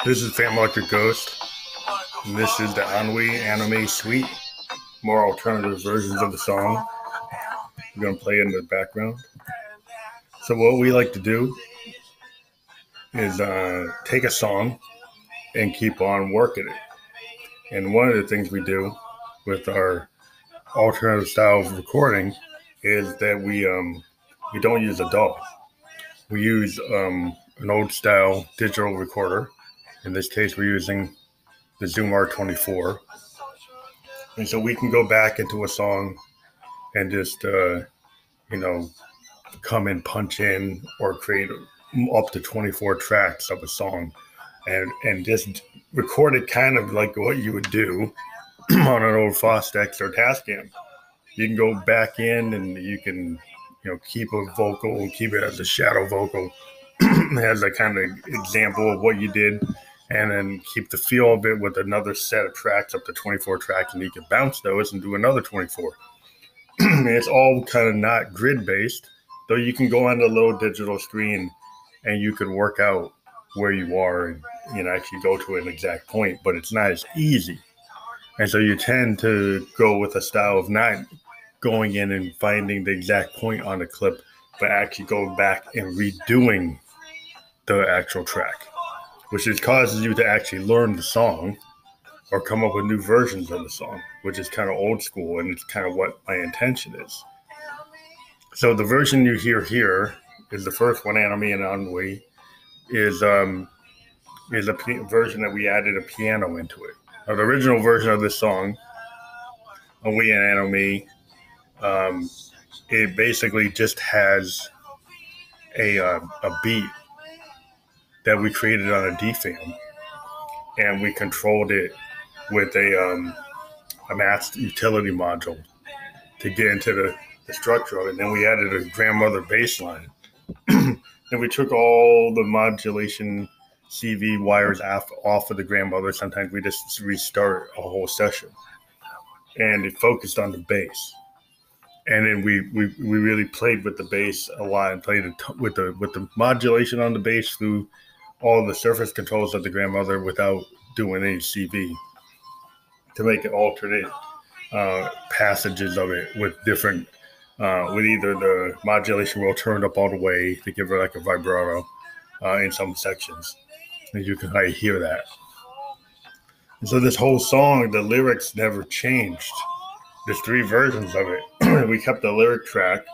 This is Fan Electric Ghost, and this is the Ennui Anime Suite, more alternative versions of the song. We're going to play in the background. So what we like to do is take a song and keep on working it. And one of the things we do with our alternative style of recording is that we don't use a DAW. We use an old style digital recorder. In this case, we're using the Zoom R24. And so we can go back into a song and just, come and punch in or create up to 24 tracks of a song and just record it kind of like what you would do on an old Fostex or Tascam. You can go back in and you can, keep a vocal, keep it as a shadow vocal, as a kind of example of what you did, and then keep the feel of it with another set of tracks, up to 24 tracks, and you can bounce those and do another 24. It's all kind of not grid-based, though you can go on the little digital screen and you can work out where you are and actually go to an exact point, but it's not as easy. And so you tend to go with a style of not going in and finding the exact point on the clip, but actually going back and redoing the actual track, which causes you to actually learn the song or come up with new versions of the song, which is kind of old school, and it's kind of what my intention is. So the version you hear here is the first one, Anime and Ennui, is a version that we added a piano into it. Now, the original version of this song, Ennui and Anime, it basically just has a beat that we created on a DFAM, and we controlled it with a masked utility module to get into the structure of it. And then we added a grandmother bass line. And we took all the modulation CV wires off of the grandmother. Sometimes we just restart a whole session. And it focused on the bass. And then we really played with the bass a lot and played with the modulation on the bass through all the surface controls of the grandmother without doing any CV, to make it alternate passages of it with different, with either the modulation wheel turned up all the way to give her like a vibrato in some sections. And you can hear that. And so this whole song, the lyrics never changed. There's 3 versions of it. We kept the lyric track,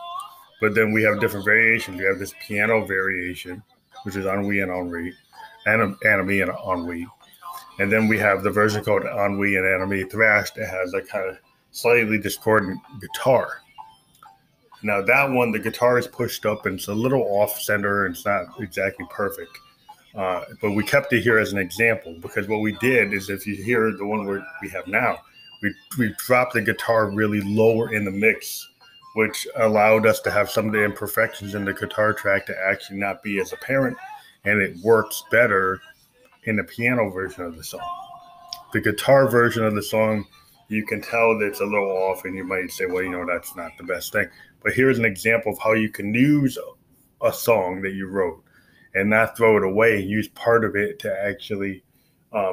but then we have different variations. We have this piano variation, which is Ennui and Ennui, Anime and Ennui. And then we have the version called Ennui and Anime Thrash that has a kind of slightly discordant guitar. Now that one, the guitar is pushed up and it's a little off center and it's not exactly perfect. But we kept it here as an example, because what we did is, if you hear the one we have now, we dropped the guitar really lower in the mix, which allowed us to have some of the imperfections in the guitar track to actually not be as apparent, and it works better in the piano version of the song. The guitar version of the song, you can tell that it's a little off, and you might say, well, that's not the best thing. But here's an example of how you can use a song that you wrote and not throw it away, use part of it to actually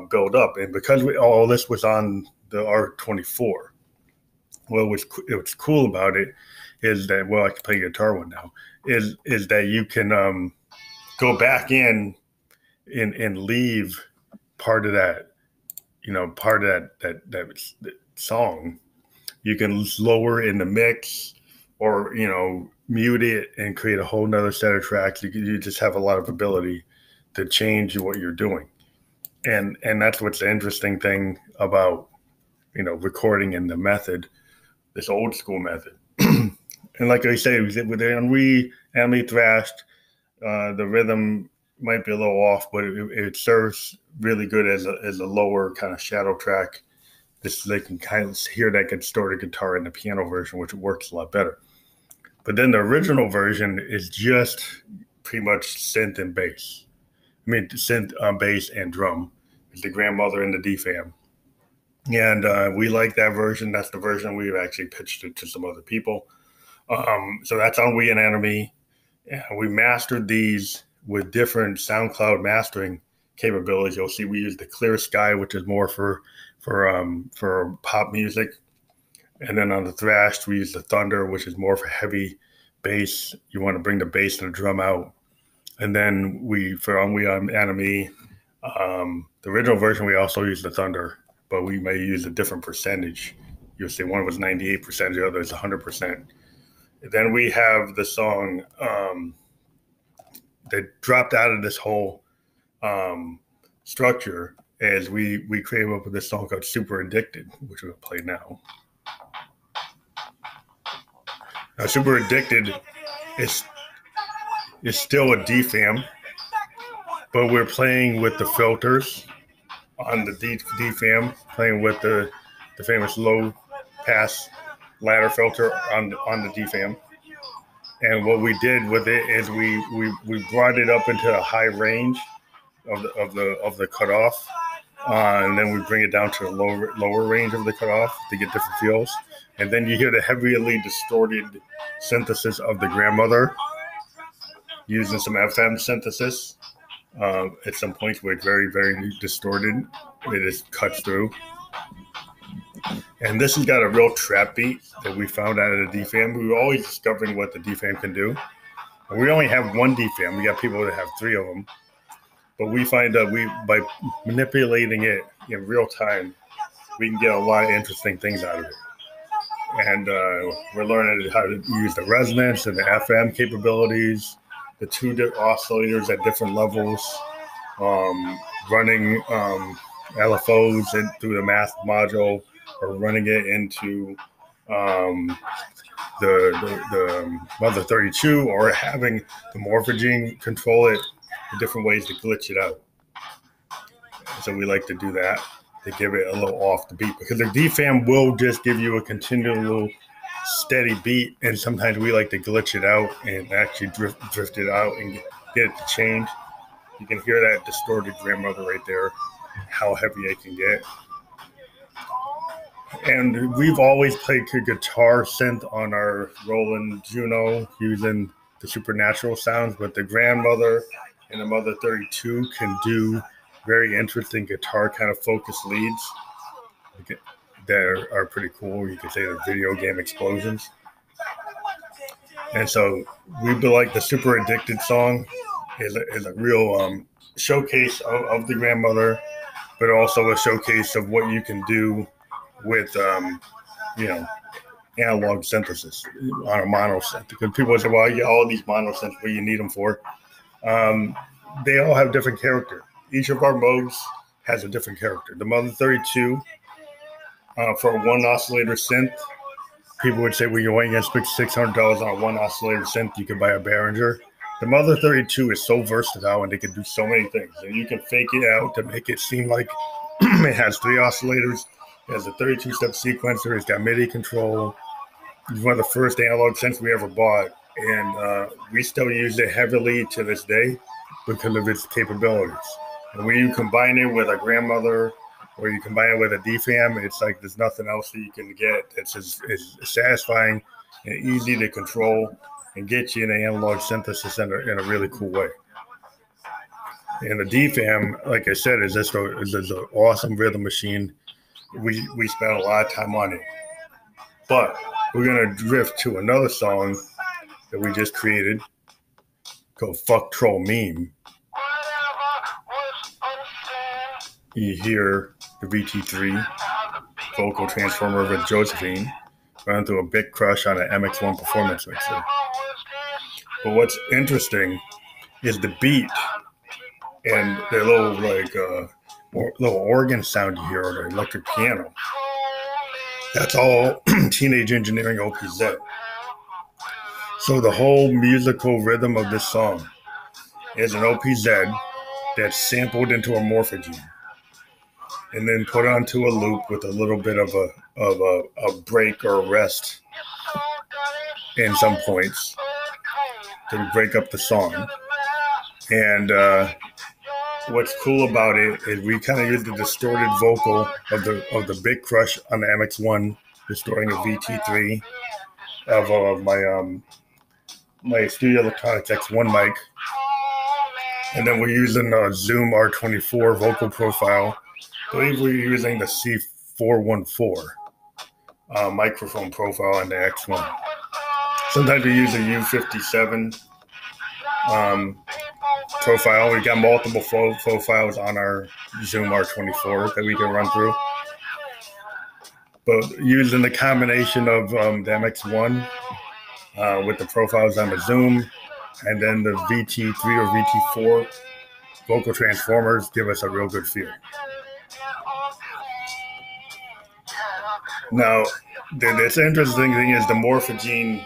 build up. And because all this was on the R24, what's cool about it is that, I can play guitar one now, is that you can go back in and leave part of that, that song. You can lower in the mix or, mute it and create a whole nother set of tracks. You just have a lot of ability to change what you're doing. And that's what's the interesting thing about, recording in the method, this old school method. And like I say, with the Ennui, Anime Thrashed, the rhythm might be a little off, but it serves really good as a lower kind of shadow track. They can kind of hear that distorted guitar in the piano version, which works a lot better. But then the original version is just pretty much synth and bass. Synth, bass, and drum. It's the grandmother and the DFAM. And we like that version. That's the version we've actually pitched it to some other people. So that's Ennui and Anime. We mastered these with different SoundCloud mastering capabilities, you'll see we use the Clear Sky, which is more for pop music. And then on the thrash, we use the Thunder, which is more for heavy bass. You want to bring the bass and the drum out. And then for Enemy, the original version, we also use the Thunder, but we may use a different percentage. You'll see one was 98%, the other is 100%. Then we have the song that dropped out of this whole structure as we came up with this song called Super Addicted, which we'll play now. Now, Super Addicted is still a DFAM, but we're playing with the filters on the DFAM, playing with the famous low pass ladder filter on the DFAM. And what we did with it is we brought it up into a high range of the cutoff, and then we bring it down to a lower range of the cutoff to get different feels. And then you hear the heavily distorted synthesis of the grandmother using some FM synthesis. At some points where it's very, very distorted, it just cuts through. And this has got a real trap beat that we found out of the DFAM. We were always discovering what the DFAM can do. And we only have one DFAM. We got people that have 3 of them. But we find that by manipulating it in real time, we can get a lot of interesting things out of it. And we're learning how to use the resonance and the FM capabilities, the 2 oscillators at different levels, running LFOs through the math module, or running it into the Mother 32, or having the Morphogene control it in different ways to glitch it out. So we like to do that to give it a little off the beat, because the DFAM will just give you a continual steady beat, and sometimes we like to glitch it out and actually drift it out and get it to change. You can hear that distorted grandmother right there, how heavy it can get. And we've always played guitar synth on our Roland Juno using the supernatural sounds, but the grandmother and the Mother 32 can do very interesting guitar kind of focused leads that are pretty cool. You could say they're video game explosions. And so we feel like the Super Addicted song is a real showcase of the grandmother, but also a showcase of what you can do with, analog synthesis on a mono synth. Because people say, well, you all these mono synths, what do you need them for? They all have different character. Each of our modes has a different character. The Mother 32, for a 1 oscillator synth, people would say, well, you ain't going to spend $600 on a 1 oscillator synth. You could buy a Behringer. The Mother 32 is so versatile, and they can do so many things. And you can fake it out to make it seem like it has 3 oscillators. It has a 32-step sequencer. It's got MIDI control. It's one of the first analog synths we ever bought. And we still use it heavily to this day because of its capabilities. And when you combine it with a grandmother, or you combine it with a DFAM, it's like there's nothing else that you can get that's as satisfying and easy to control and get you in an analog synthesis in a really cool way. And the DFAM, like I said, is an awesome rhythm machine. We spent a lot of time on it. But we're going to drift to another song that we just created called Fuck Troll Meme. You hear the VT3 vocal transformer with Josephine run through a big crush on an MX1 performance mixer. But what's interesting is the beat and the little organ sound you hear, or the electric piano. That's all Teenage Engineering OPZ. So the whole musical rhythm of this song is an OPZ that's sampled into a Morphogene and then put onto a loop with a little bit of a break or a rest in some points to break up the song. And what's cool about it is we kind of use the distorted vocal of the Big Crush on the MX1, distorting a VT3 of my Studio Electronics X1 mic, And then we're using the Zoom R24 vocal profile. I believe we're using the C414 microphone profile on the X1. Sometimes we use a U57 profile. We got multiple profiles on our Zoom R24 that we can run through. But using the combination of the MX1 with the profiles on the Zoom and then the VT3 or VT4 vocal transformers give us a real good feel. Now, this interesting thing is the Morphagene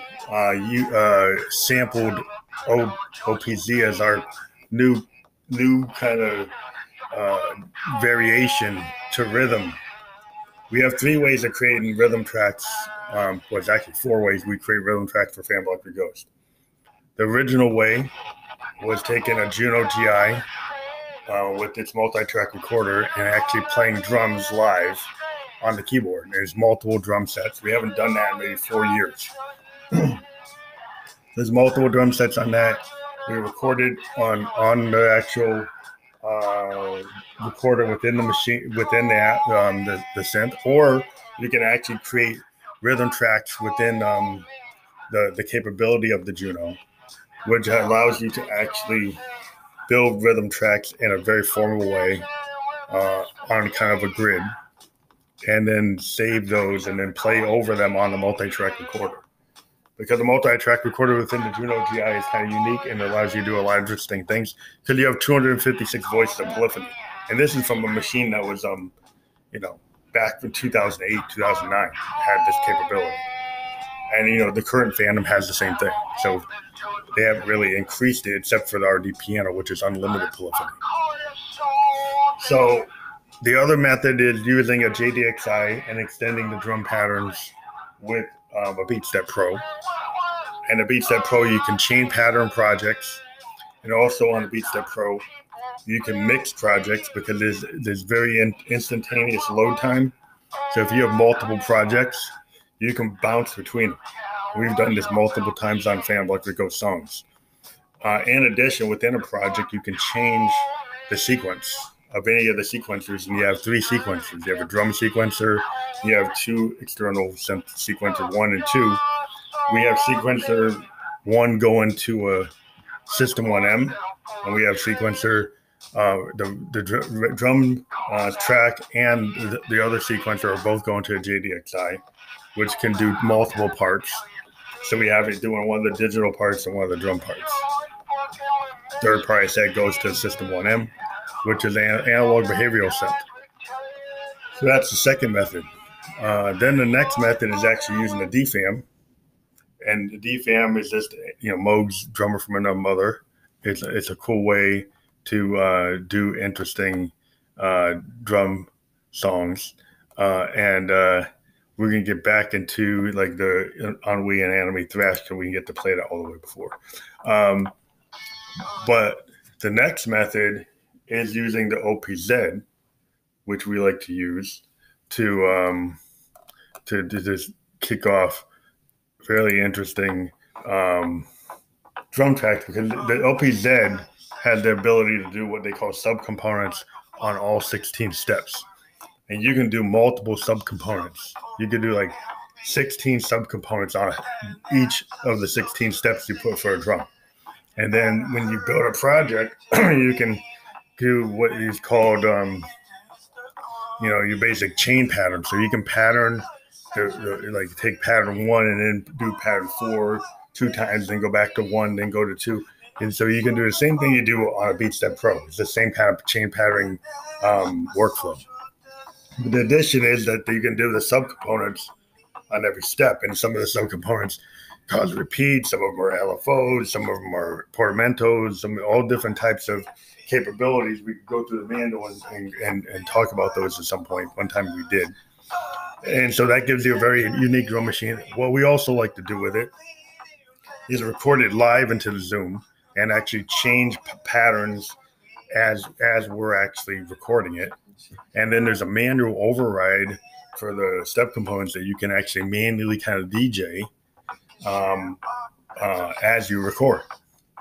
sampled OPZ as our new kind of variation to rhythm. We have 3 ways of creating rhythm tracks. Well, it's actually 4 ways we create rhythm tracks for Phantom Electric Ghost. The original way was taking a Juno GI with its multi-track recorder and actually playing drums live on the keyboard. There's multiple drum sets. We haven't done that in maybe 4 years. There's multiple drum sets on that. We recorded on the actual recorder within the machine, within the synth, or you can actually create rhythm tracks within the capability of the Juno, which allows you to actually build rhythm tracks in a very formal way on kind of a grid, and then save those and then play over them on the multi-track recorder. Because the multi-track recorder within the Juno GI is kind of unique and allows you to do a lot of interesting things because you have 256 voices of polyphony. And this is from a machine that was, back in 2008, 2009, had this capability. And, the current Phantom has the same thing. So they haven't really increased it except for the RD piano, which is unlimited polyphony. So the other method is using a JDXI and extending the drum patterns with a BeatStep Pro. And the BeatStep Pro, you can chain pattern projects. And also on the BeatStep Pro, you can mix projects because there's very instantaneous load time. So if you have multiple projects, you can bounce between them. We've done this multiple times on Phantom Electric Ghost songs. In addition, within a project, you can change the sequence of any of the sequencers, and you have 3 sequencers. You have a drum sequencer, you have 2 external sequencer 1 and 2. We have sequencer 1 going to a System 1M, and we have sequencer the drum track and the other sequencer are both going to a JDXI, which can do multiple parts. So we have it doing one of the digital parts and one of the drum parts. Third party set goes to System 1M, which is an analog behavioral set. So that's the second method. Then the next method is actually using the DFAM. And the DFAM is just, Moog's Drummer from Another Mother. It's a cool way to do interesting drum songs. And we're going to get back into like the Ennui and Anime Thrash so we can get to play that all the way before. But the next method is using the OPZ, which we like to use to just kick off fairly interesting drum tracks, because the OPZ has the ability to do what they call subcomponents on all 16 steps. And you can do multiple subcomponents. You can do like 16 subcomponents on each of the 16 steps you put for a drum. And then when you build a project, you can do what is called, your basic chain pattern. So you can pattern, like take pattern 1 and then do pattern 4 2 times, then go back to 1, then go to 2. And so you can do the same thing you do on a BeatStep Pro. It's the same kind of chain patterning workflow. The addition is that you can do the subcomponents on every step, and some of the subcomponents cause repeats. Some of them are LFOs, some of them are portamentos, all different types of capabilities. We could go through the manual and talk about those at some point. One time we did. And so that gives you a very unique drum machine. What we also like to do with it is record it live into the Zoom and actually change patterns as we're actually recording it. And then there's a manual override for the step components that you can actually manually kind of DJ as you record.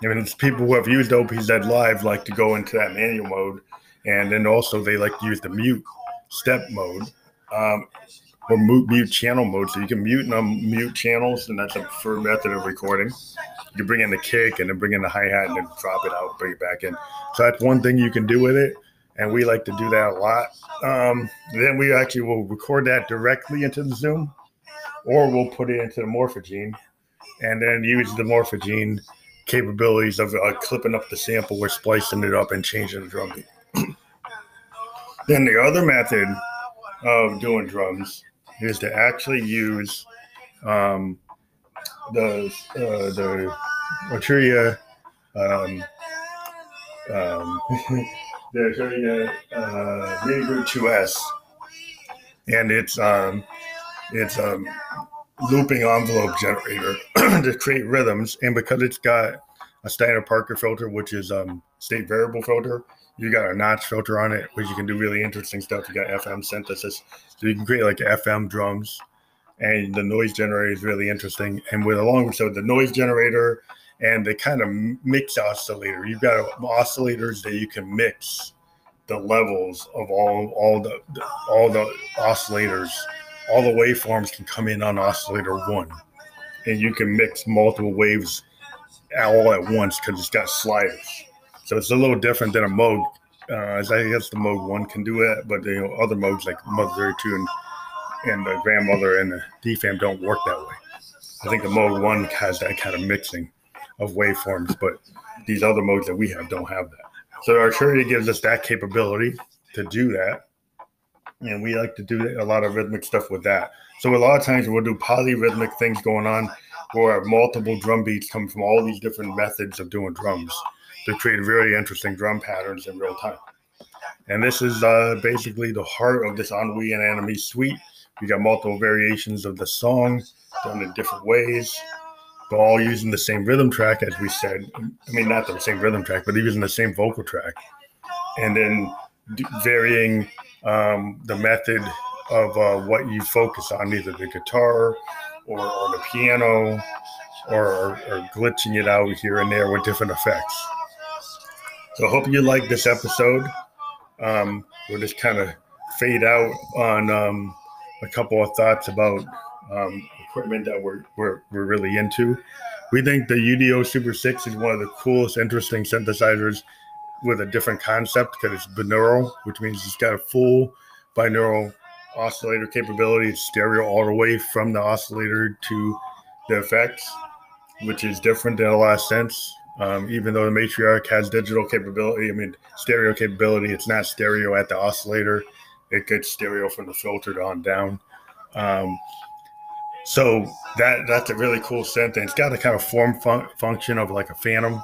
I mean, it's people who have used OPZ Live like to go into that manual mode, and then also they like to use the mute step mode or mute channel mode. So you can mute and unmute channels, and that's a preferred method of recording. You bring in the kick and then bring in the hi-hat and then drop it out, bring it back in. So that's one thing you can do with it, and we like to do that a lot. Then we actually will record that directly into the Zoom, or we'll put it into the Morphogene and then use the Morphogene capabilities of clipping up the sample or splicing it up and changing the drum beat. Then the other method of doing drums is to actually use the Arturia the Arturia Mini Brute 2S, and it's looping envelope generator to create rhythms. And because it's got a Steiner-Parker filter, which is state variable filter, you got a notch filter on it, which you can do really interesting stuff. You got FM synthesis, so you can create like FM drums, and the noise generator is really interesting. And so the noise generator and the kind of mix oscillator, you've got oscillators that you can mix the levels of all the oscillators. All the waveforms can come in on oscillator 1, and you can mix multiple waves all at once because it's got sliders. So it's a little different than a Moog. As I guess the Moog 1 can do it, but the other Moogs like Mother 32 and the Grandmother and the DFAM don't work that way. I think the Moog 1 has that kind of mixing of waveforms, but these other Moogs that we have don't have that. So Arturia gives us that capability to do that. And we like to do a lot of rhythmic stuff with that. So a lot of times we'll do polyrhythmic things going on where multiple drum beats come from all these different methods of doing drums to create really interesting drum patterns in real time. And this is basically the heart of this Ennui and Enemy suite. We got multiple variations of the song done in different ways, but all using the same rhythm track, as we said. I mean, not the same rhythm track, but using the same vocal track. And then varying the method of what you focus on, either the guitar or the piano, or glitching it out here and there with different effects. So I hope you like this episode. We'll just kind of fade out on a couple of thoughts about equipment that we're really into. We think the UDO Super 6 is one of the coolest, interesting synthesizers with a different concept because it's binaural, which means it's got a full binaural oscillator capability. It's stereo all the way from the oscillator to the effects, which is different in a lot of sense. Even though the Matriarch has digital capability, stereo capability, it's not stereo at the oscillator. It gets stereo from the filter on down. So that's a really cool synth. And it's got a kind of form function of like a Phantom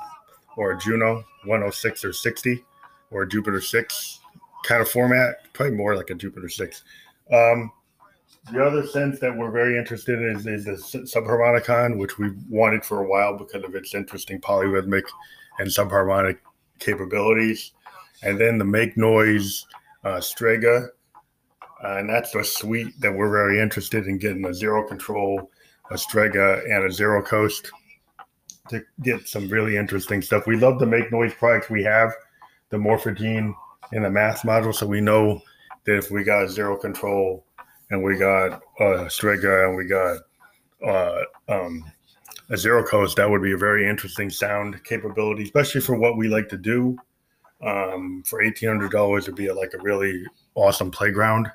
or a Juno 106 or 60 or a Jupiter 6 kind of format, probably more like a Jupiter 6. The other synth that we're very interested in is the Subharmonicon, which we've wanted for a while because of its interesting polyrhythmic and subharmonic capabilities. And then the Make Noise Strega, and that's a suite that we're very interested in getting: a Zero Control, a Strega, and a Zero Coast to get some really interesting stuff. We love the Make Noise products we have, the Morphogene and the Math module, so we know that if we got a Zero Control and we got a Strega and we got a Zero Coast, that would be a very interesting sound capability, especially for what we like to do. For $1,800, it'd be like a really awesome playground.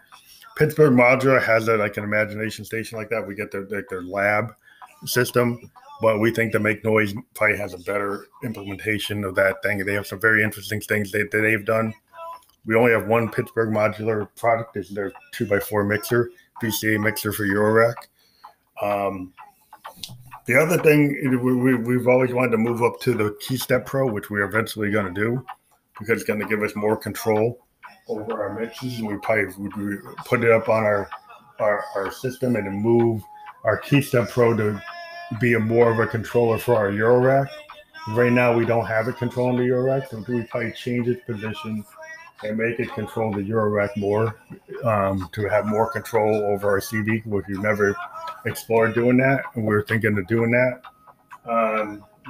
Pittsburgh Modular has like an Imagination Station like that. We get their lab system, but we think the Make Noise probably has a better implementation of that thing. They have some very interesting things that they've done. We only have one Pittsburgh Modular product. It's their 2x4 mixer, PCA mixer for Eurorack. The other thing, we've always wanted to move up to the KeyStep Pro, which we're eventually going to do because it's going to give us more control over our mixes. And we probably would put it up on our system and then move our KeyStep Pro to be more of a controller for our Eurorack. Right now, we don't have it controlling the Eurorack, so we probably change its position and make it control the Eurorack more to have more control over our CD, which we've never explored doing that, and we're thinking of doing that.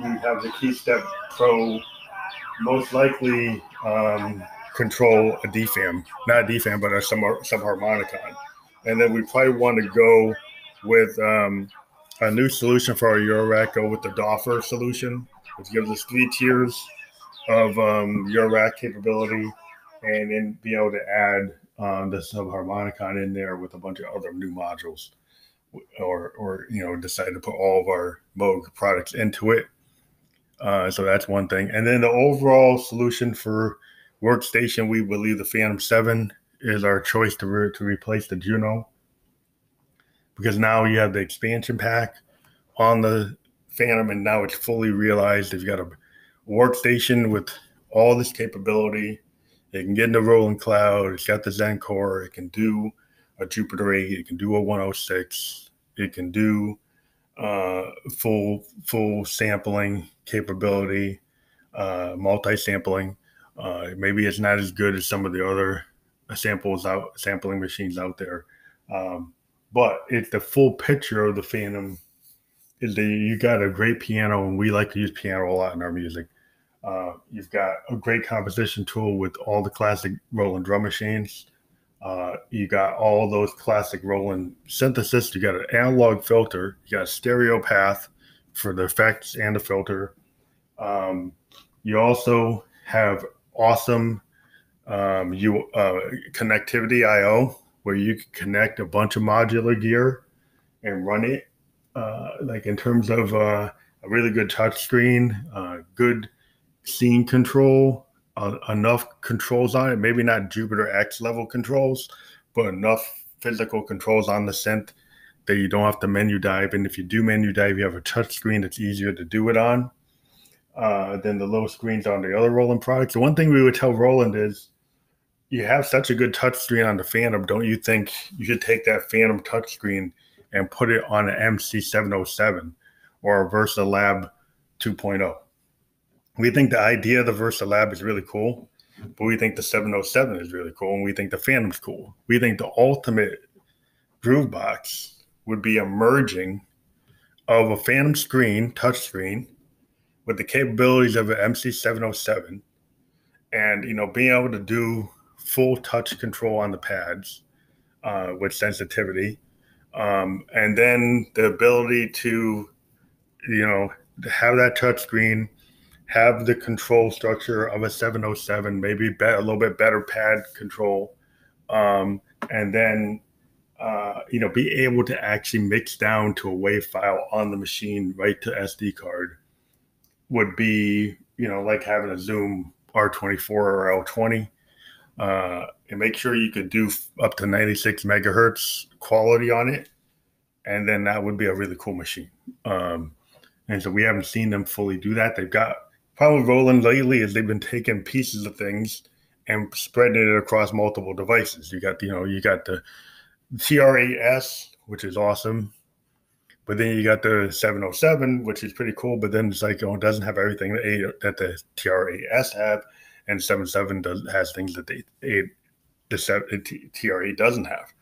you have the KeyStep Pro most likely control a DFAM, not a DFAM, but a subharmonicon. And then we probably want to go with a new solution for our Eurorack, go with the Doffer solution, which gives us 3 tiers of Eurorack capability, and then be able to add the subharmonicon in there with a bunch of other new modules, or decide to put all of our Moog products into it. So that's one thing. And then the overall solution for workstation, we believe the Phantom 7 is our choice to replace the Juno, because now you have the expansion pack on the Phantom, and now it's fully realized. If you got a workstation with all this capability, it can get into Roland Cloud, it's got the Zencore, it can do a Jupiter 8, it can do a 106, it can do full sampling capability, multi-sampling. Maybe it's not as good as some of the other sampling machines out there, but it's the full picture of the Phantom. Is that you got a great piano, and we like to use piano a lot in our music. You've got a great composition tool with all the classic Roland drum machines. You got all those classic Roland synthesis. You got an analog filter. You got a stereo path for the effects and the filter. You also have awesome connectivity I/O, where you can connect a bunch of modular gear and run it. Like in terms of a really good touch screen, good scene control, enough controls on it, maybe not Jupiter X level controls, but enough physical controls on the synth that you don't have to menu dive. And if you do menu dive, you have a touch screen that's easier to do it on than the little screens on the other Roland products. The one thing we would tell Roland is, you have such a good touch screen on the Phantom, don't you think you should take that Phantom touch screen and put it on an MC707 or a VersaLab 2.0? We think the idea of the VersaLab is really cool, but we think the 707 is really cool, and we think the Phantom's cool. We think the ultimate Groovebox would be a merging of a Phantom screen, touch screen, with the capabilities of an MC707, and being able to do full touch control on the pads with sensitivity, and then the ability to have that touch screen, have the control structure of a 707, maybe a little bit better pad control, and then be able to actually mix down to a WAV file on the machine right to SD card, would be like having a Zoom R24 or L20, and make sure you could do up to 96 megahertz quality on it, and then that would be a really cool machine. And so we haven't seen them fully do that. They've got, problem with Roland lately is they've been taking pieces of things and spreading it across multiple devices. You got the TR-8S, which is awesome, but then you got the 707, which is pretty cool, but then it's like, it doesn't have everything that the TR-8S have, and 77 has things that the TR-8 doesn't have.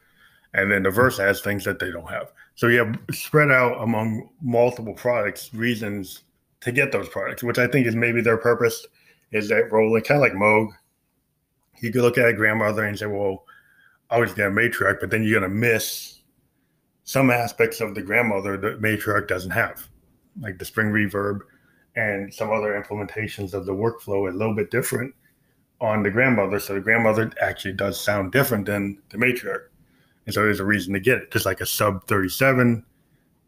And then the Versa has things that they don't have. So you have spread out among multiple products, reasons to get those products, which I think is maybe their purpose, is that Roland, kind of like Moog, you could look at a grandmother and say, well, I was get a Matriarch, but then you're going to miss some aspects of the grandmother that Matriarch doesn't have, like the spring reverb and some other implementations of the workflow, a little bit different on the grandmother. So the grandmother actually does sound different than the Matriarch. And so there's a reason to get it. Just like a sub 37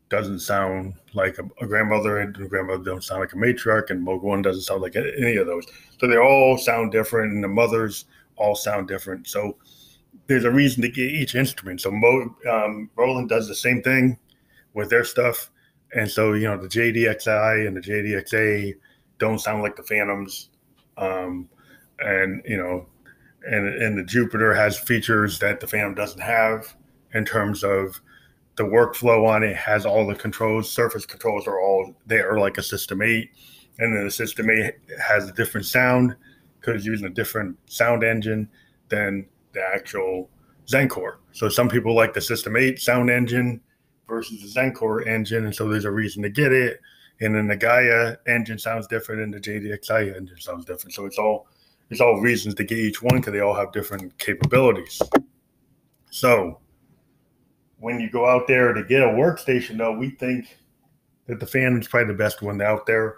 doesn't sound like a grandmother, and the grandmother don't sound like a Matriarch, and Moog 1 doesn't sound like any of those. So they all sound different, and the mothers all sound different. So there's a reason to get each instrument. So Roland does the same thing with their stuff. And so, the JDXI and the JDXA don't sound like the Phantoms. And the Jupiter has features that the Phantom doesn't have in terms of the workflow on it. Has all the controls, surface controls are all there, like a System 8. And then the System 8 has a different sound because it's using a different sound engine than the actual Zencore. So some people like the System 8 sound engine versus the Zencore engine, and so there's a reason to get it. and then the Gaia engine sounds different, and the JDXI engine sounds different. So it's all reasons to get each one because they all have different capabilities. So when you go out there to get a workstation, though, we think that the fan is probably the best one out there.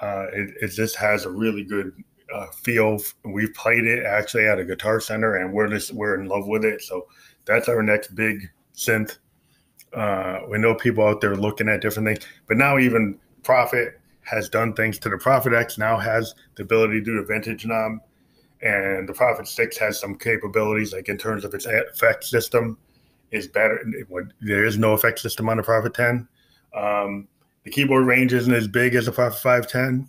It just has a really good feel. We've played it actually at a Guitar Center, and we're in love with it. So that's our next big synth. We know people out there looking at different things, but now even Prophet has done things to the Prophet X. Now has the ability to do the vintage knob, and the Prophet 6 has some capabilities, like in terms of its effect system, is better. There is no effect system on the Prophet 10. The keyboard range isn't as big as the Prophet 510,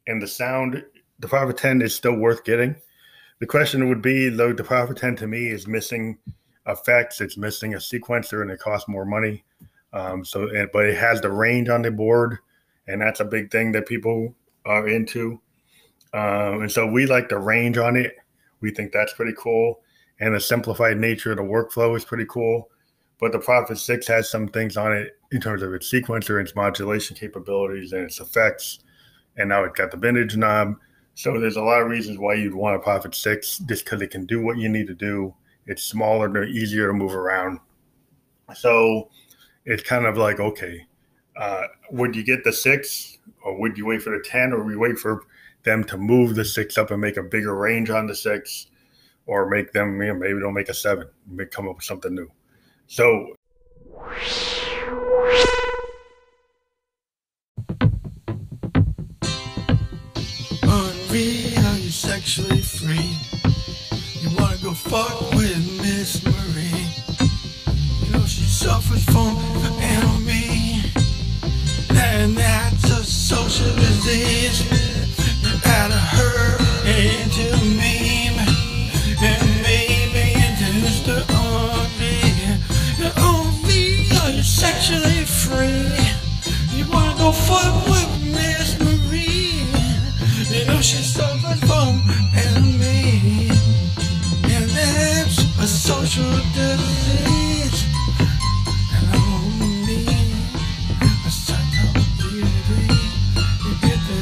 and the sound, the Prophet 10 is still worth getting. The question would be, though, the Prophet 10 to me is missing effects, it's missing a sequencer, and it costs more money. But it has the range on the board, and that's a big thing that people are into. And so we like the range on it. We think that's pretty cool, and the simplified nature of the workflow is pretty cool. But the Prophet 6 has some things on it in terms of its sequencer, its modulation capabilities, and its effects. And now it's got the vintage knob. So there's a lot of reasons why you'd want a Prophet 6, just because it can do what you need to do. It's smaller, they're easier to move around. So it's kind of like, okay, would you get the 6, or would you wait for the 10, or would you wait for them to move the 6 up and make a bigger range on the 6, or make them, maybe don't make a 7, maybe come up with something new. So unreal, you're sexually free. You wanna go fuck with Miss Marie. You know she suffers from enemy, and that's a social disease. You add her into a meme, and maybe introduce the you're sexually free. You wanna go fuck with Miss Marie. You know she suffers from enemy, and that's a social disease. And only a psychology degree, you get the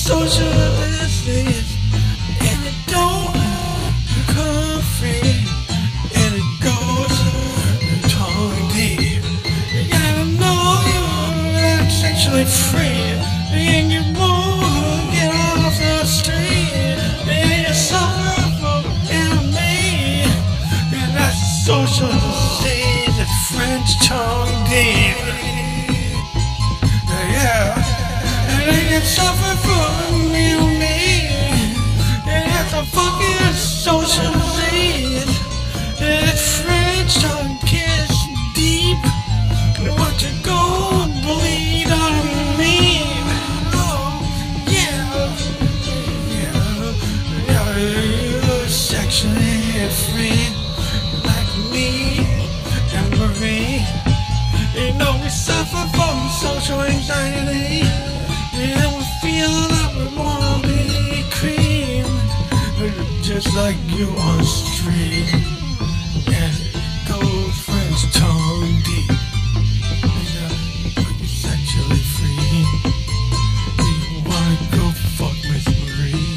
social disease, and it don't come free, and it goes tongue deep. You gotta know you're sexually free, and you won't get off the street, and you suffer from enemy, and that's social disease, that French tongue deep. Yeah. And you suffer from me, and that's a fucking social disease. That French tongue kiss deep. Want to go and bleed on me? Oh, yeah, you're sexually free, like me and Marie. You know we suffer from social anxiety. And we feel that we wanna be cream, just like you on the street. And it goes French tongue deep. You're sexually free. You wanna go fuck Miss Marie?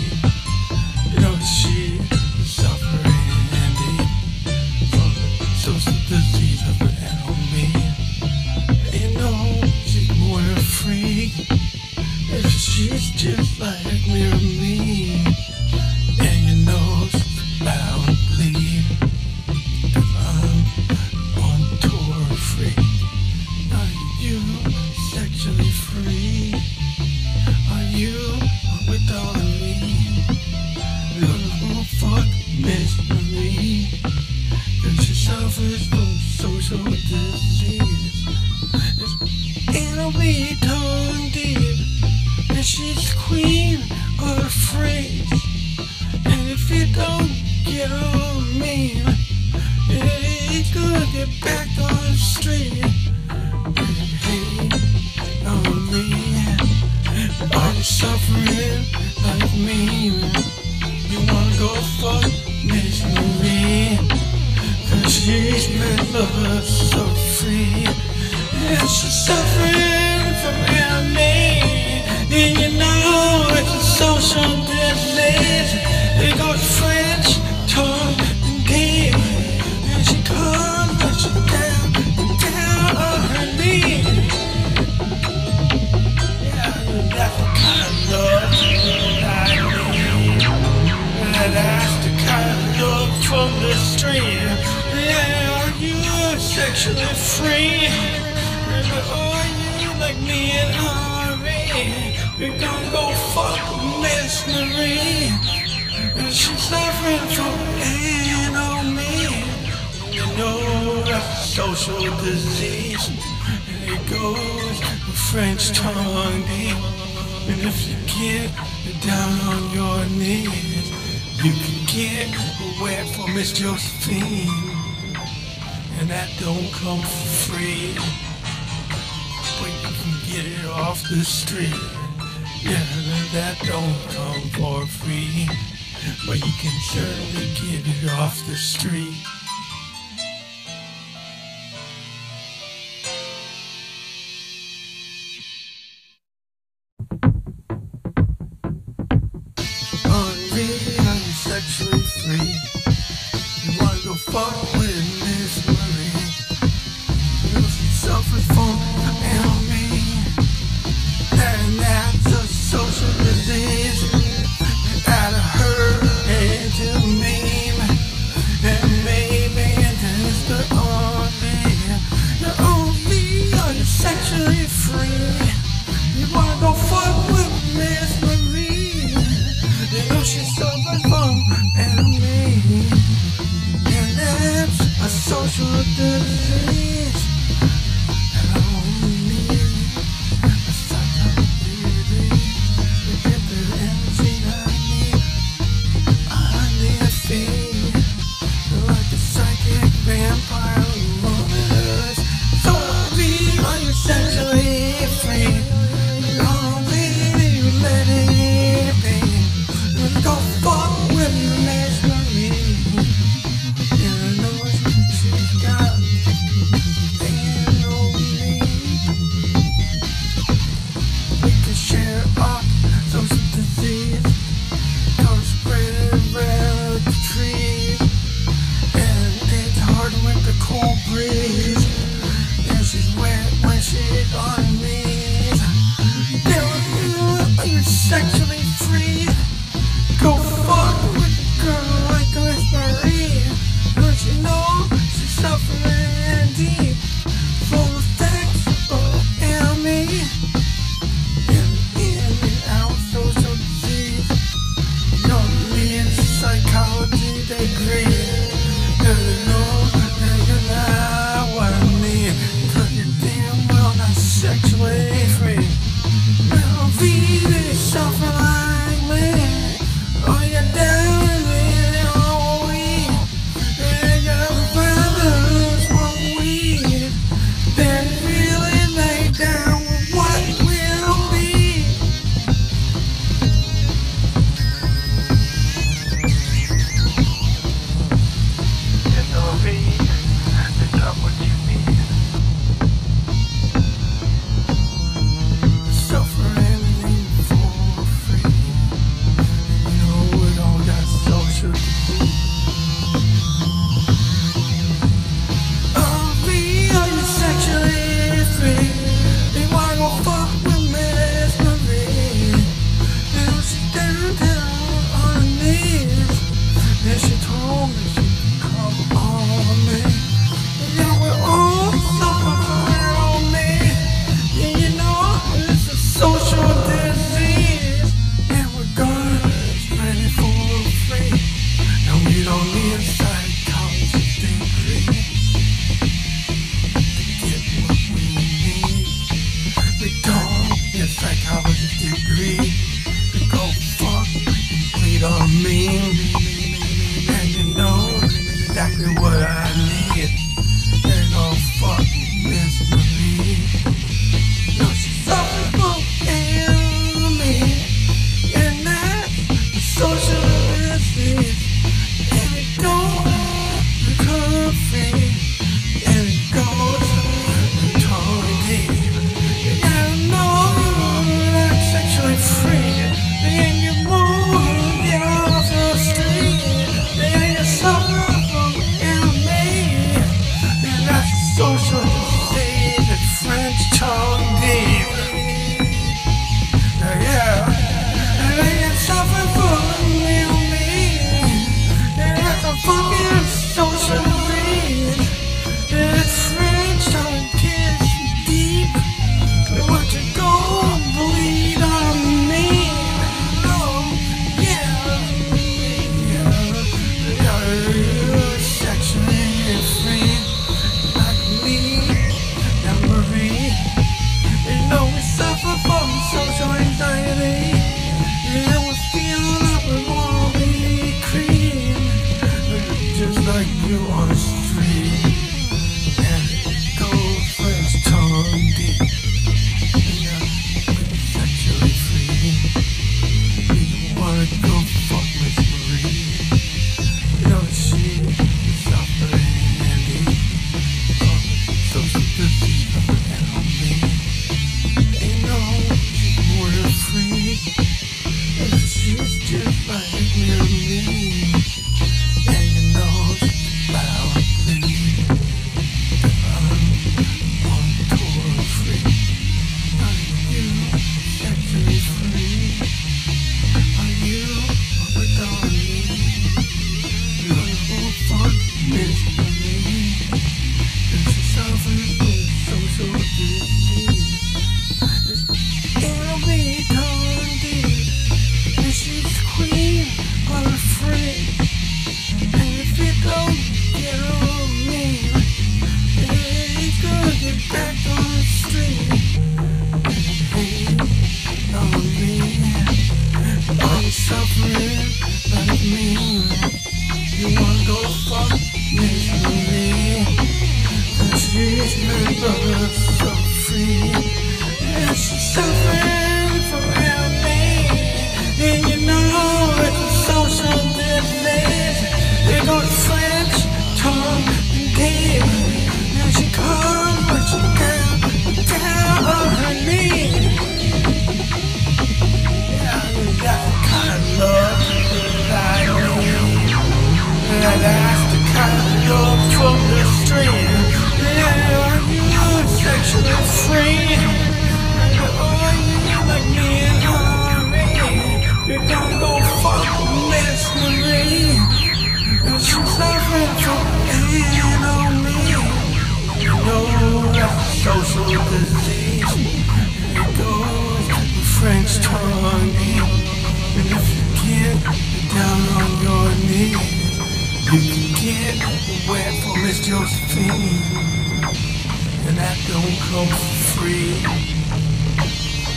You know she's suffering deep from social disease of the enemy. You know she's more than free. She's just like me or me, and you know she's bound to bleed, 'cause I'm on tour free. Are you sexually free? Are you without me? Gonna fuck Miss Marie, 'cause she suffers from social disease. It's enemy tongue deep. And she's queen of the phrase. And if you don't get on me, you're gonna get back on the street. Hey, on me, are you suffering like me? You wanna go fuck Miss Marie, 'cause she's made love so free. And she's suffering from enemy. And you know it's a social disease. It goes French tongue deep, and she comes and she down on her knees. Yeah, that's the kind of love I need. And that's the kind of love from the street. Yeah, are you sexually free? And are you like me and Harvey? We're gonna go fuck Miss Marie, and she's suffering from enemy. You know that's a social disease, and it goes French tongue deep. And if you get down on your knees, you can get wet for Miss Josephine, and that don't come for free, but you can get it off the street. Yeah, that don't come for free, but you can certainly get it off the street. Really, are you sexually free? You wanna go fuck with Miss Marie? You know she suffers from enemy, and that's a social disease. Out of her and to me, and me. sexually free. Go fuck with a girl like Miss Marie. Don't you know she's suffering and deep, full of sexual enemy, and in and out social disease. Don't need psychology degree. Cause you know that you're not what I need. Cause you're damn well not sexually free. Now really suffer like me. Oh, you're down with all weed. And your brothers want weed. Then really lay down with what will be. It's not what you need. Suffering for free. free,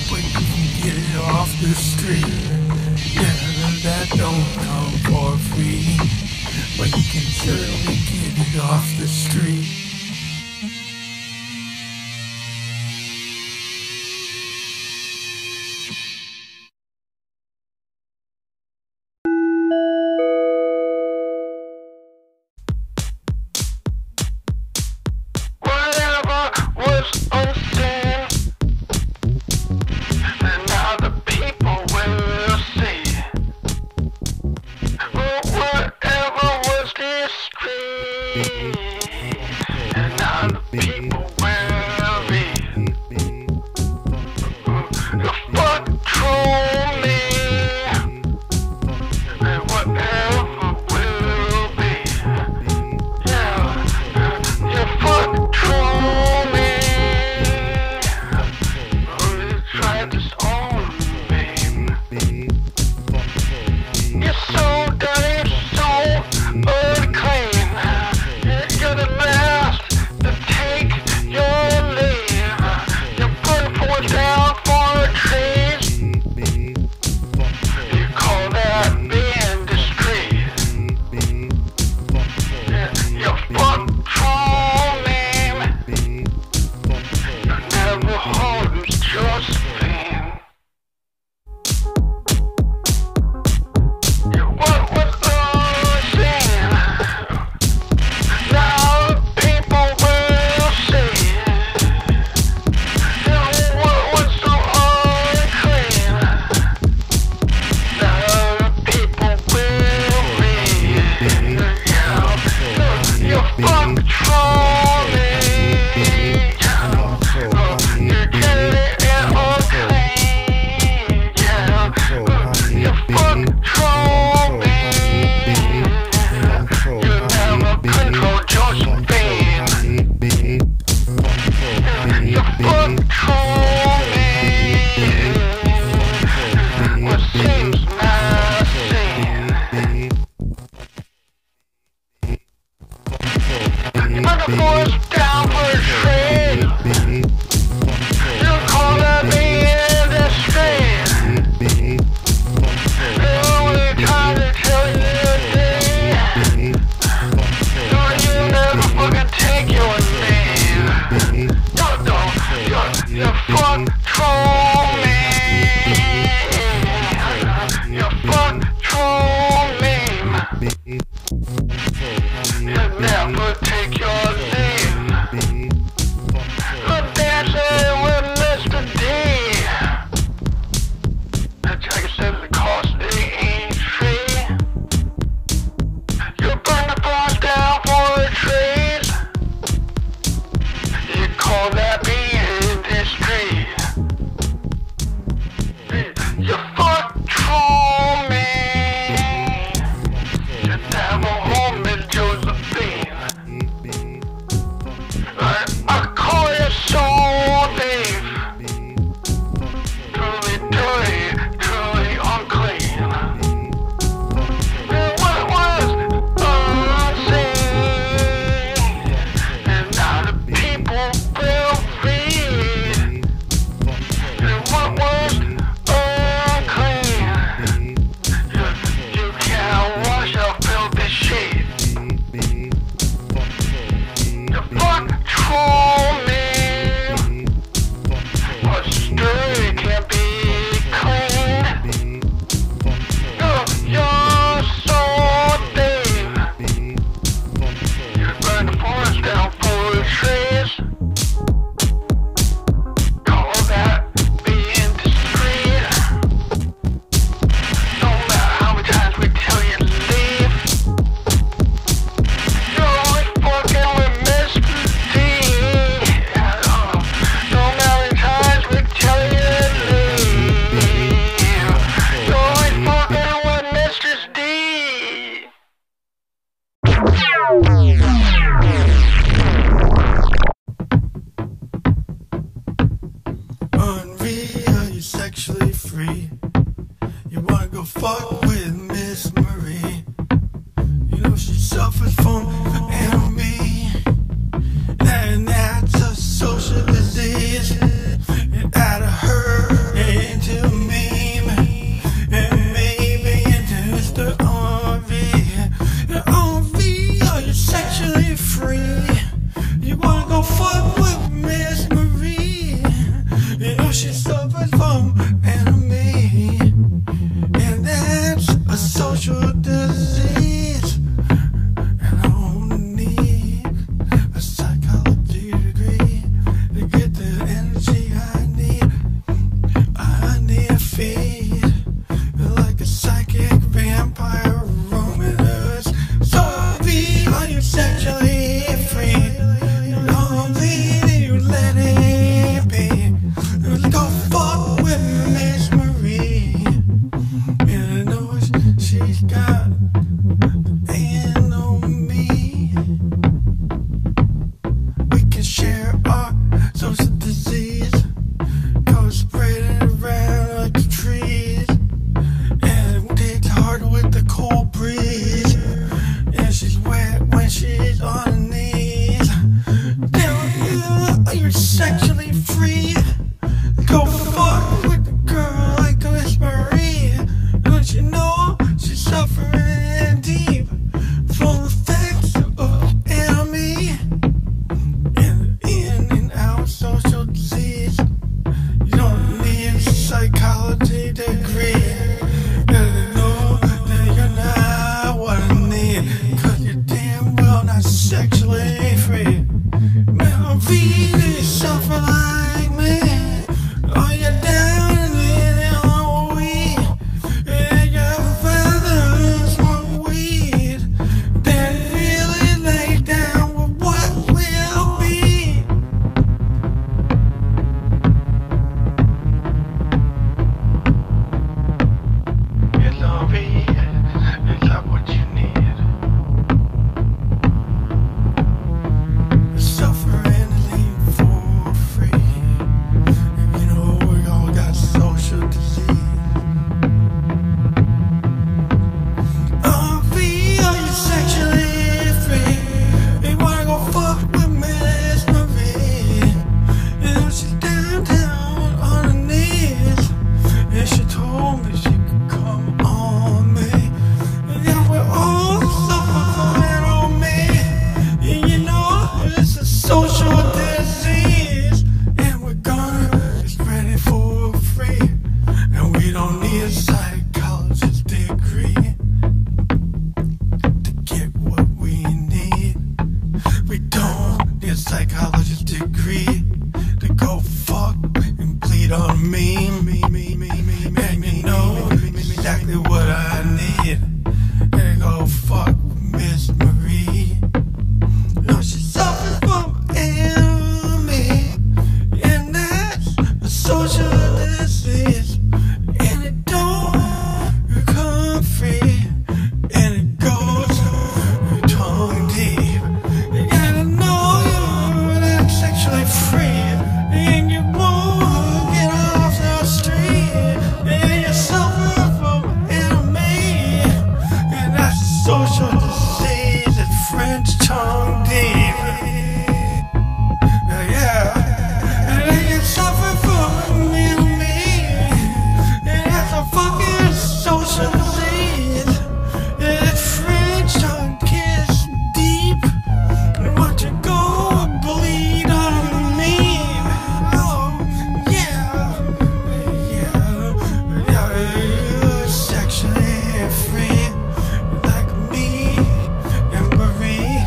but you can get it off the street. Yeah, that don't come for free, but you can certainly get it off the street. And that's a social disease. only she could come on me. Yeah, we all suffer from it on me. And you know, it's a social disease. And we're gonna get ready for free. And we don't need a psychologist degree to get what we need. We don't need a psychologist degree to go fuck and bleed on me. And you know exactly what I need. And go fuck Miss Marie. No, she suffers from enemy, and that's a social disease. And it don't come free, and it goes tongue deep. You gotta know you're not sexually free, and you won't get off the street, and you suffer from enemy, and that's a social disease. It's French tongue deep. Yeah, and then you suffer from enemy, and that's a fucking social disease. It's French tongue kiss deep. And watch it go bleed on me. Oh, yeah, you're sexually free like me and Marie.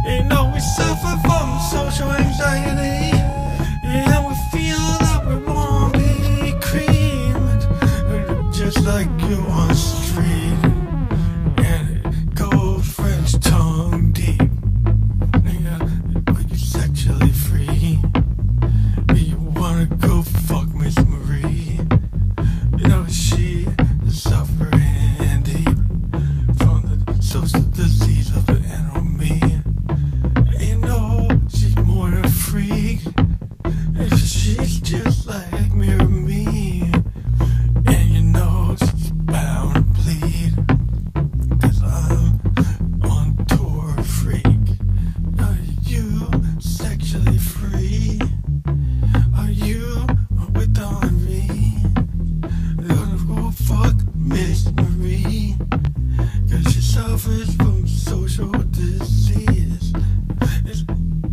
You know we suffer from social anxiety, and we feel that we won't be creamed, just like you on the street. And it goes French tongue deep. Yeah, when you're sexually free, you wanna go fuck Miss Marie. You know she is suffering deep from the social disease of the enemy. You know she's more than a freak. She's just like me or me. And you know she's bound to bleed, 'cause I'm on tour freak. Are you sexually free? Are you with Henri? Gonna go fuck Miss Marie, 'cause she suffers from social disease. It's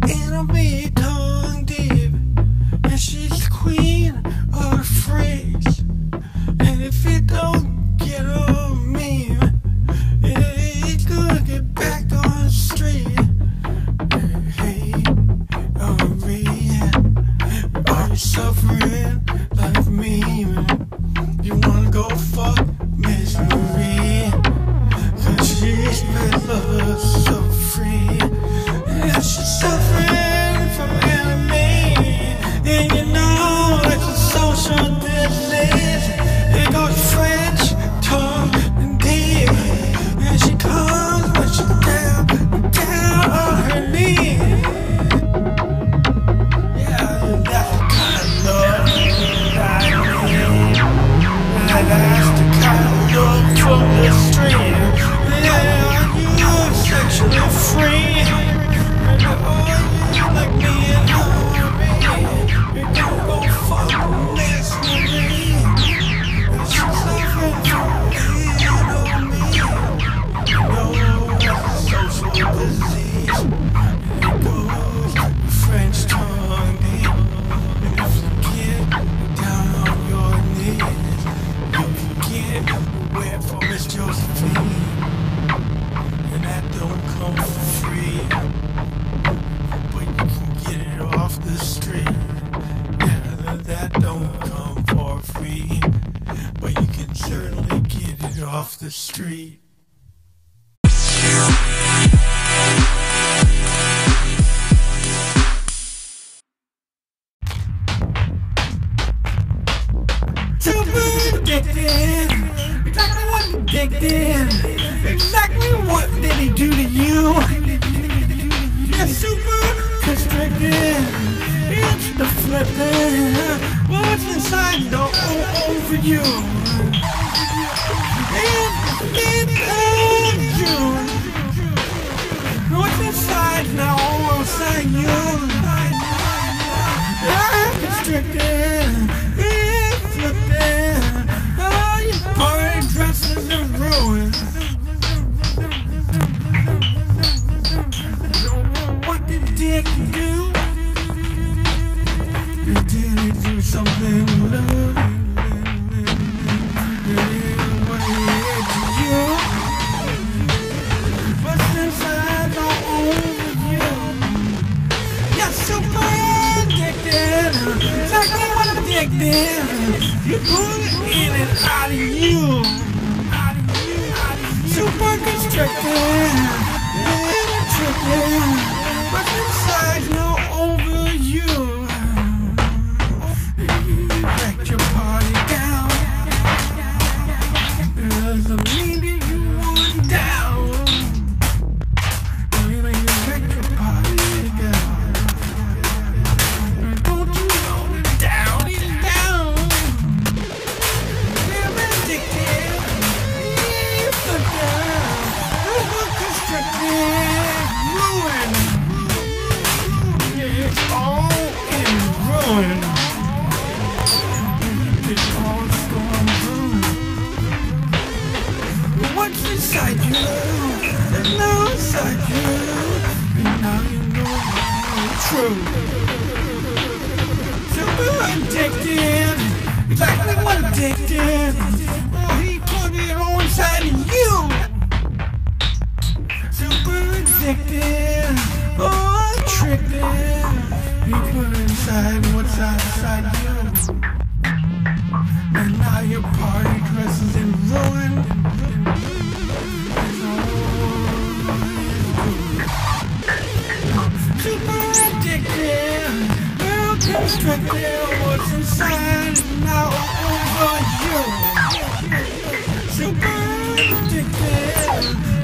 enemy tongue deep, and she's queen of the freaks. And if you don't get on me, it's gonna get back on the street. Hey, Henri, are you suffering like me? You wanna go fuck Miss Marie, 'cause she's made us so free. And she's suffering from enemy, and you know it's a social disease. It goes French tongue and deep, and she comes when she's down on her knees. Yeah, that's the kind of love that I need. And that's the kind of love from the street. Yeah, you're sexually free. And you're like me and Henri. You're gonna go fuck Miss Marie. And she's suffering from enemy. No, that's a social disease. And it goes French tongue deep. And if you get down on your knees, you can get wet for Miss Josephine. And that don't come for free, but you can get it off the street. Yeah, that don't come for free, but you can certainly get it off the street. Super addicted, exactly what addicted, exactly what did he do to you? You're super constricted, it's the flipping, what's inside don't go over you. And it hurts you, what's inside now inside you. I'm constricted, it's flipping, addicted. You pull it in and out of you. Super constricted, little tricky. What's inside now over you? You back your party down. Doesn't mean that you want down. You back your party down. Don't you know that down is down? You're addicted. You're fucked up. You're constricted. Ruin. It's all in ruin. It's all gone ruin. What's inside you? There's no inside you. And now you know it's true. Super addicted. Exactly what addicted. Oh, he put it all inside of you. Super addicted. Oh, tricked it. He put inside what's outside you. And now your party dress is in ruin. Super addicted. Well constricted. What's inside is now over you. Super addicted.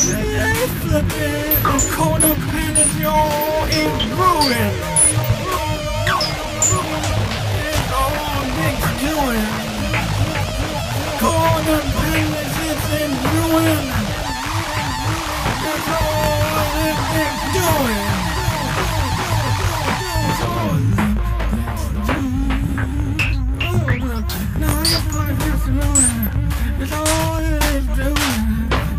They flip it. The codependent, you're in ruin. It's all Nick's doing. Codependence is in ruin. It's all Nick's doing. It's all now your party is ruin. It's all it's doing.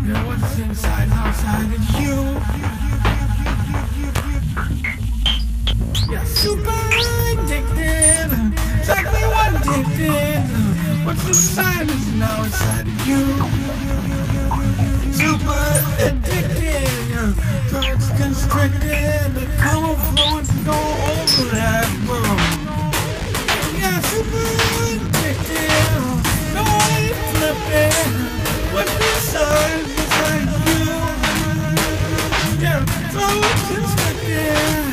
Yeah, what's inside, outside of you. You're super addicted. Exactly what addicted. What's inside is now inside of you. Super addicted. Thoughts constricted. The color fluence go over that room. Yeah, super addicted. No, it's flipping. What's inside is inside you. Yeah, thoughts constricted.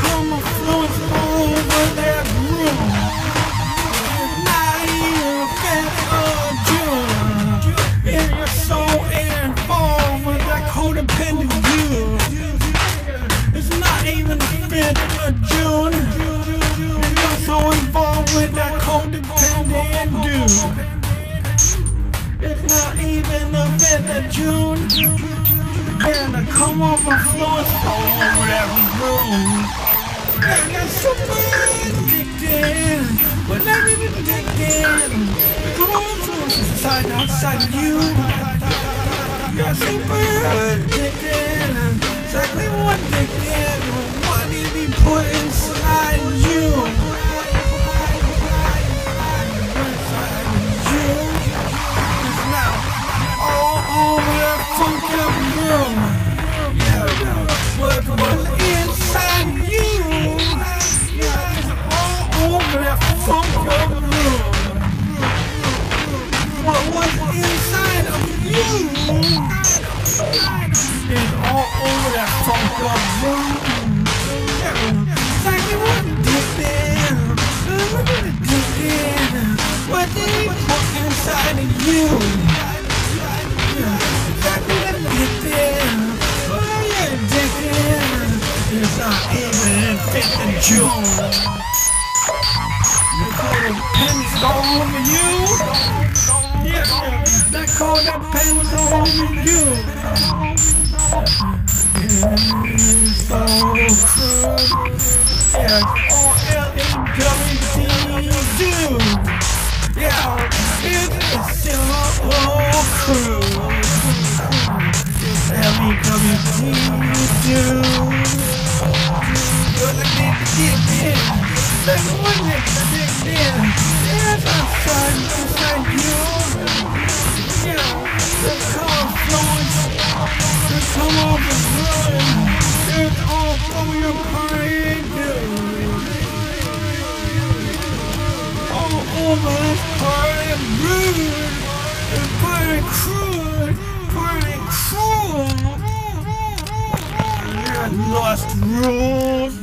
Come fluence over that room. Now you're a fan of June. And you're so involved with that codependent you. It's not even a fan of June. You're so involved with that codependent dude. It's not even a fan of June. And I come off my floors all over that room. I got super addicted. But not even addicted. The clothes inside and outside of you. Got super addicted. Exactly what addicted. What did he put inside you? Inside you. It's now all over that funky up room. Yeah, what was inside you? Yeah, it's all over that funky up room. What was inside of you? It's all over that funky up room. Yeah, exactly what addicted. What did he put inside of you? Exactly what addicted. Oh, you're addicted. It's not even in 5th of June. The codependence all over you. Yeah, that codependence all over you. It's so true. Yeah, O-L-E-W-D-U. Yeah, it's still all crew. L-E-W-D-U. You're the kid to get in. That's one that to get in. Yes, inside you. Yeah, the color fluence. The color of the blood. It's all over your party, dude. I'm rude, but I'm crude, but I'm cruel. I lost rules.